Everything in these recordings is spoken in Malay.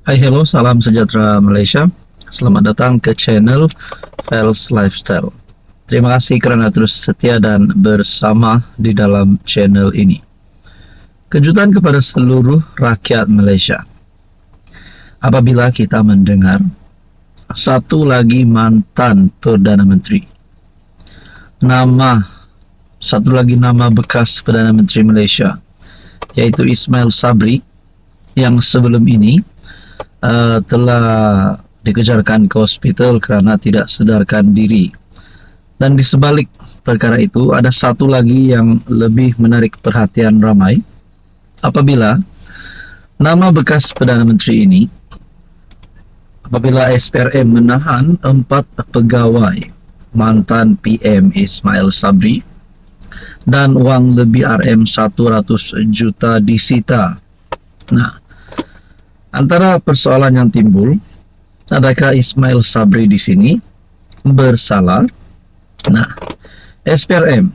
Hai, hello, salam sejahtera Malaysia. Selamat datang ke channel Fels Lifestyle. Terima kasih kerana terus setia dan bersama di dalam channel ini. Kejutan kepada seluruh rakyat Malaysia. Apabila kita mendengar satu lagi mantan Perdana Menteri, satu lagi nama bekas Perdana Menteri Malaysia, yaitu Ismail Sabri, yang sebelum ini telah dikejarkan ke hospital kerana tidak sedarkan diri. Dan di sebalik perkara itu ada satu lagi yang lebih menarik perhatian ramai, apabila nama bekas Perdana Menteri ini, apabila SPRM menahan 4 pegawai mantan PM Ismail Sabri dan wang lebih RM100 juta disita. Antara persoalan yang timbul, adakah Ismail Sabri di sini bersalah? SPRM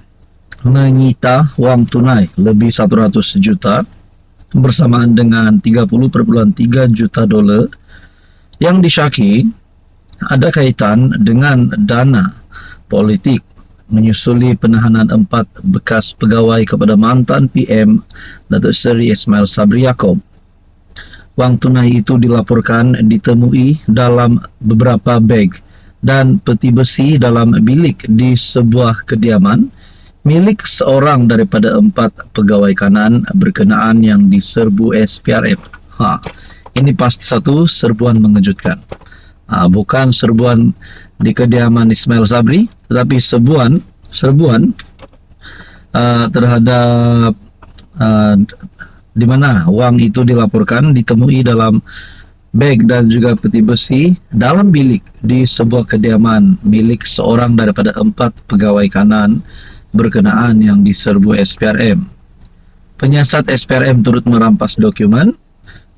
menyita wang tunai lebih 100 juta bersamaan dengan 30,3 juta dolar yang disyaki ada kaitan dengan dana politik menyusuli penahanan 4 bekas pegawai kepada mantan PM Datuk Seri Ismail Sabri Yaakob. Wang tunai itu dilaporkan ditemui dalam beberapa beg dan peti besi dalam bilik di sebuah kediaman milik seorang daripada 4 pegawai kanan berkenaan yang diserbu SPRM. Ini pasti satu serbuan mengejutkan. Bukan serbuan di kediaman Ismail Sabri, tetapi serbuan terhadap di mana wang itu dilaporkan ditemui dalam beg dan juga peti besi dalam bilik di sebuah kediaman milik seorang daripada 4 pegawai kanan berkenaan yang diserbu SPRM. Penyiasat SPRM turut merampas dokumen,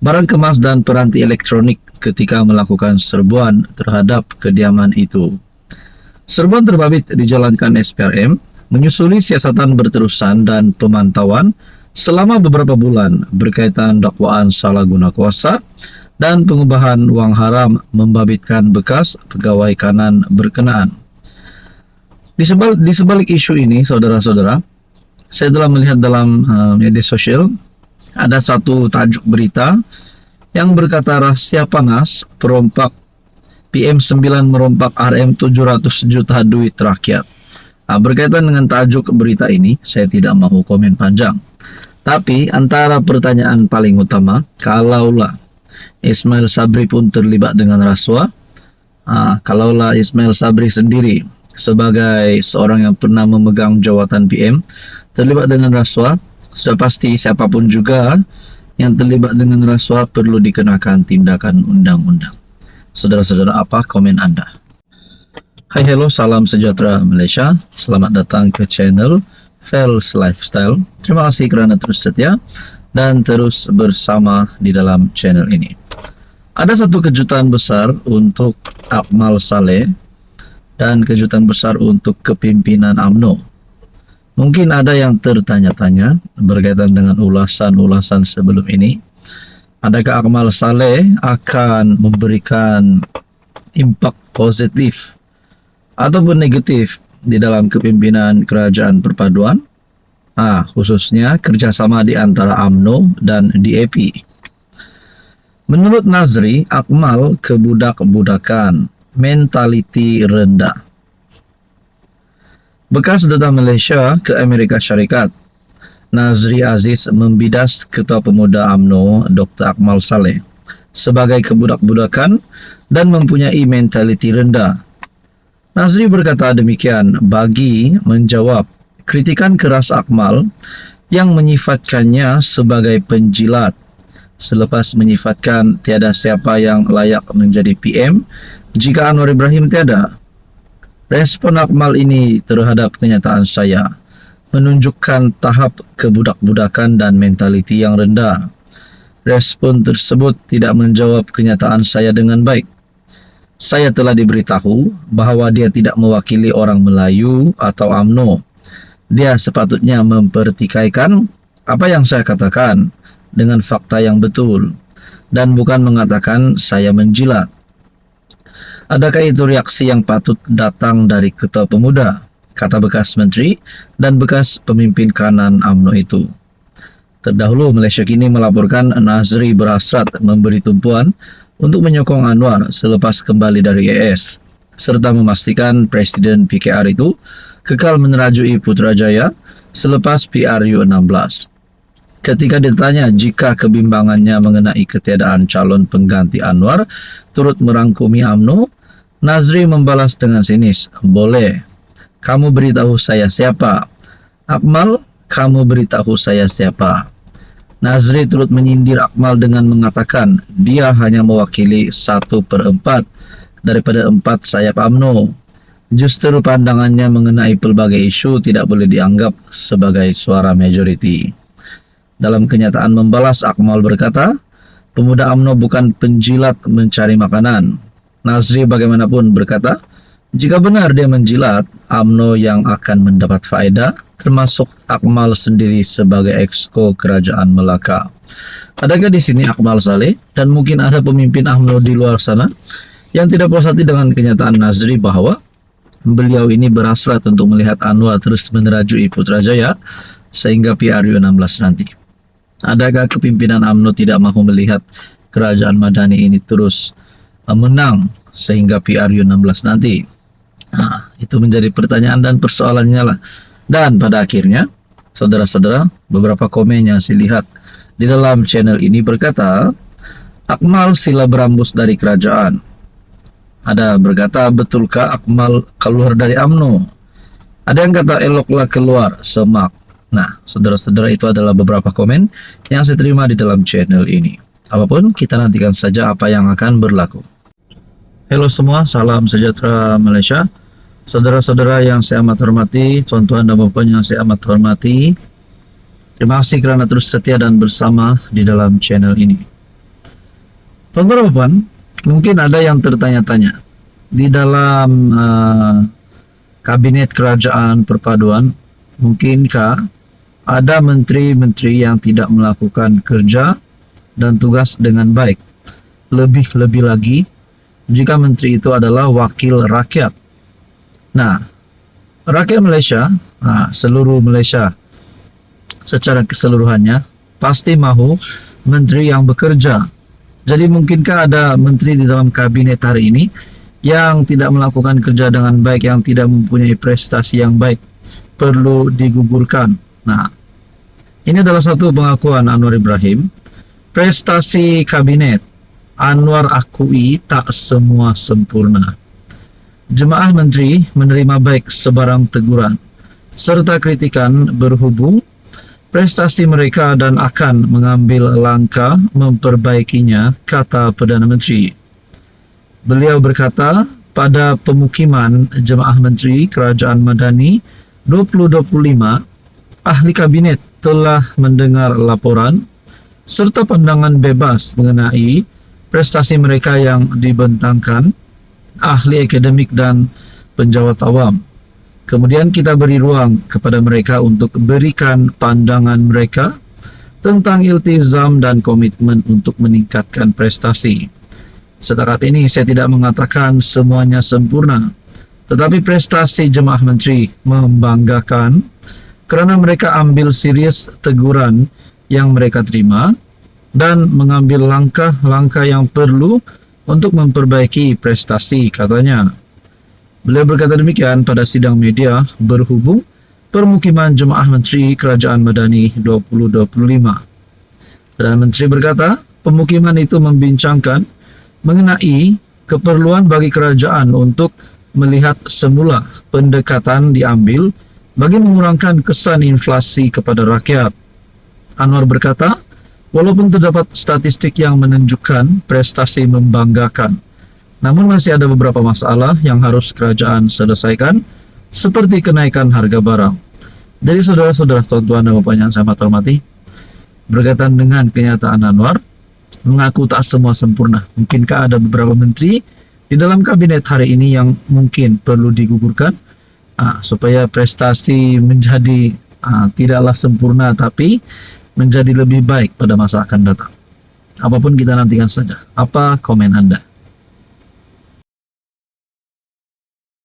barang kemas dan peranti elektronik ketika melakukan serbuan terhadap kediaman itu. Serbuan terbabit dijalankan SPRM menyusuli siasatan berterusan dan pemantauan selama beberapa bulan berkaitan dakwaan salah guna kuasa dan pengubahan wang haram membabitkan bekas pegawai kanan berkenaan. Di sebalik isu ini, saudara-saudara, saya telah melihat dalam media sosial ada satu tajuk berita yang berkata rahsia panas perompak PM9 merompak RM700 juta duit rakyat. Berkaitan dengan tajuk berita ini, saya tidak mahu komen panjang. Tapi antara pertanyaan paling utama, kalaulah Ismail Sabri pun terlibat dengan rasuah, kalaulah Ismail Sabri sendiri sebagai seorang yang pernah memegang jawatan PM terlibat dengan rasuah, sudah pasti siapapun juga yang terlibat dengan rasuah perlu dikenakan tindakan undang-undang. Saudara-saudara, apa komen anda? Hai, hello, salam sejahtera Malaysia. Selamat datang ke channel Fels Lifestyle. Terima kasih kerana terus setia dan terus bersama di dalam channel ini. Ada satu kejutan besar untuk Akmal Saleh dan kejutan besar untuk kepimpinan UMNO. Mungkin ada yang tertanya-tanya berkaitan dengan ulasan-ulasan sebelum ini. Adakah Akmal Saleh akan memberikan impak positif ataupun negatif di dalam kepimpinan kerajaan perpaduan, khususnya kerjasama di antara UMNO dan DAP. Menurut Nazri, Akmal kebudak-budakan, mentaliti rendah. Bekas Duta Malaysia ke Amerika Syarikat, Nazri Aziz membidas Ketua Pemuda UMNO Dr. Akmal Saleh sebagai kebudak-budakan dan mempunyai mentaliti rendah. Nazri berkata demikian bagi menjawab kritikan keras Akmal yang menyifatkannya sebagai penjilat selepas menyifatkan tiada siapa yang layak menjadi PM jika Anwar Ibrahim tiada. Respon Akmal ini terhadap kenyataan saya menunjukkan tahap kebudak-budakan dan mentaliti yang rendah. Respon tersebut tidak menjawab kenyataan saya dengan baik. Saya telah diberitahu bahawa dia tidak mewakili orang Melayu atau UMNO. Dia sepatutnya mempertikaikan apa yang saya katakan dengan fakta yang betul. dan bukan mengatakan saya menjilat. Adakah itu reaksi yang patut datang dari Ketua Pemuda, kata bekas menteri dan bekas pemimpin kanan UMNO itu. Terdahulu, Malaysia Kini melaporkan Nazri berhasrat memberi tumpuan untuk menyokong Anwar selepas kembali dari ES, serta memastikan Presiden PKR itu kekal menerajui Putrajaya selepas PRU16. Ketika ditanya jika kebimbangannya mengenai ketiadaan calon pengganti Anwar turut merangkumi UMNO, Nazri membalas dengan sinis, "Boleh. Kamu beritahu saya siapa? Akmal, kamu beritahu saya siapa?" Nazri turut menyindir Akmal dengan mengatakan dia hanya mewakili 1/4 daripada 4 sayap UMNO. Justru pandangannya mengenai pelbagai isu tidak boleh dianggap sebagai suara majoriti. Dalam kenyataan membalas, Akmal berkata, pemuda UMNO bukan penjilat mencari makanan. Nazri bagaimanapun berkata, jika benar dia menjilat, UMNO yang akan mendapat faedah, termasuk Akmal sendiri sebagai exco Kerajaan Melaka. Adakah di sini Akmal Saleh dan mungkin ada pemimpin UMNO di luar sana yang tidak puas hati dengan kenyataan Nazri bahwa beliau ini berhasrat untuk melihat Anwar terus menerajui Putrajaya sehingga PRU16 nanti? Adakah kepimpinan UMNO tidak mahu melihat Kerajaan Madani ini terus menang sehingga PRU16 nanti? Nah, itu menjadi pertanyaan dan persoalannya lah. Dan pada akhirnya, saudara-saudara, beberapa komen yang saya lihat di dalam channel ini berkata, Akmal sila berambus dari kerajaan. Ada berkata, betulkah Akmal keluar dari UMNO? Ada yang kata, eloklah keluar, semak. Nah, saudara-saudara, itu adalah beberapa komen yang saya terima di dalam channel ini. Apapun, kita nantikan saja apa yang akan berlaku. Halo semua, salam sejahtera Malaysia. Saudara-saudara yang saya amat hormati, tuan-tuan dan puan yang saya amat hormati, terima kasih kerana terus setia dan bersama di dalam channel ini. Tuan-tuan dan puan, mungkin ada yang tertanya-tanya, di dalam Kabinet Kerajaan Perpaduan, mungkinkah ada menteri-menteri yang tidak melakukan kerja dan tugas dengan baik? Lebih-lebih lagi, jika menteri itu adalah wakil rakyat. Nah, rakyat Malaysia, seluruh Malaysia secara keseluruhannya pasti mahu menteri yang bekerja. Jadi mungkinkah ada menteri di dalam kabinet hari ini yang tidak melakukan kerja dengan baik, yang tidak mempunyai prestasi yang baik, perlu digugurkan? Nah, ini adalah satu pengakuan Anwar Ibrahim. Prestasi kabinet Anwar akui tak semua sempurna. Jemaah menteri menerima baik sebarang teguran serta kritikan berhubung prestasi mereka dan akan mengambil langkah memperbaikinya, kata Perdana Menteri. Beliau berkata, pada pemukiman Jemaah Menteri Kerajaan Madani 2025, ahli kabinet telah mendengar laporan serta pandangan bebas mengenai prestasi mereka yang dibentangkan ahli akademik dan penjawat awam. Kemudian kita beri ruang kepada mereka untuk berikan pandangan mereka tentang iltizam dan komitmen untuk meningkatkan prestasi. Setakat ini saya tidak mengatakan semuanya sempurna, tetapi prestasi jemaah menteri membanggakan kerana mereka ambil serius teguran yang mereka terima dan mengambil langkah-langkah yang perlu untuk memperbaiki prestasi, katanya. Beliau berkata demikian pada sidang media berhubung permukiman Jemaah Menteri Kerajaan Madani 2025. Perdana Menteri berkata, pemukiman itu membincangkan mengenai keperluan bagi kerajaan untuk melihat semula pendekatan diambil bagi mengurangkan kesan inflasi kepada rakyat. Anwar berkata, walaupun terdapat statistik yang menunjukkan prestasi membanggakan, namun masih ada beberapa masalah yang harus kerajaan selesaikan, seperti kenaikan harga barang. Jadi saudara-saudara, tuan-tuan dan puan yang saya hormati, berkaitan dengan kenyataan Anwar, mengaku tak semua sempurna. Mungkinkah ada beberapa menteri di dalam kabinet hari ini yang mungkin perlu digugurkan supaya prestasi menjadi tidaklah sempurna tapi menjadi lebih baik pada masa akan datang. Apapun kita nantikan saja. Apa komen Anda?